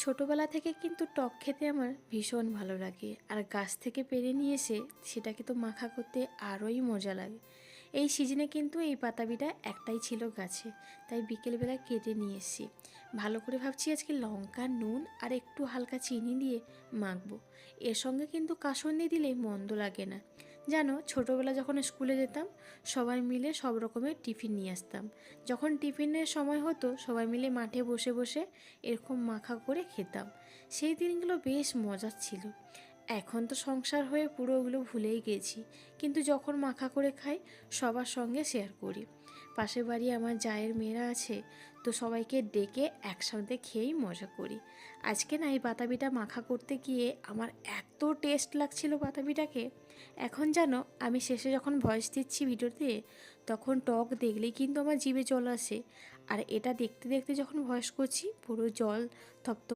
ছোটোবেলা থেকে কিন্তু টক খেতে আমার ভীষণ ভালো লাগে, আর গাছ থেকে পেড়ে নিয়ে এসে সেটাকে তো মাখা করতে আরোই মজা লাগে। এই সিজনে কিন্তু এই পাতাবিটা একটাই ছিল গাছে, তাই বিকেলবেলা কেটে নিয়ে এসেছি। ভালো করে ভাবছি আজকে লঙ্কা, নুন আর একটু হালকা চিনি দিয়ে মাখবো। এর সঙ্গে কিন্তু কাসুন্দি দিলে মন্দ লাগে না। জানো, ছোটোবেলা যখন স্কুলে যেতাম সবাই মিলে সব রকমের টিফিন নিয়ে আসতাম। যখন টিফিনের সময় হতো সবাই মিলে মাঠে বসে বসে এরকম মাখা করে খেতাম। সেই দিনগুলো বেশ মজার ছিল। এখন তো সংসার হয়ে পুরো ওগুলো ভুলেই গেছি, কিন্তু যখন মাখা করে খাই সবার সঙ্গে শেয়ার করি। পাশের বাড়ি আমার জায়ের মেয়েরা আছে, তো সবাইকে ডেকে একসাথে খেয়েই মজা করি। আজকে না এই বাতাবিটা মাখা করতে গিয়ে আমার এত টেস্ট লাগছিল বাতাবিটাকে। এখন জানো, আমি শেষে যখন ভয়েস দিচ্ছি ভিডিওতে, তখন টক দেখলেই কিন্তু আমার জিভে জল আসে। আর এটা দেখতে দেখতে যখন ভয়েস করছি পুরো জল থপথপ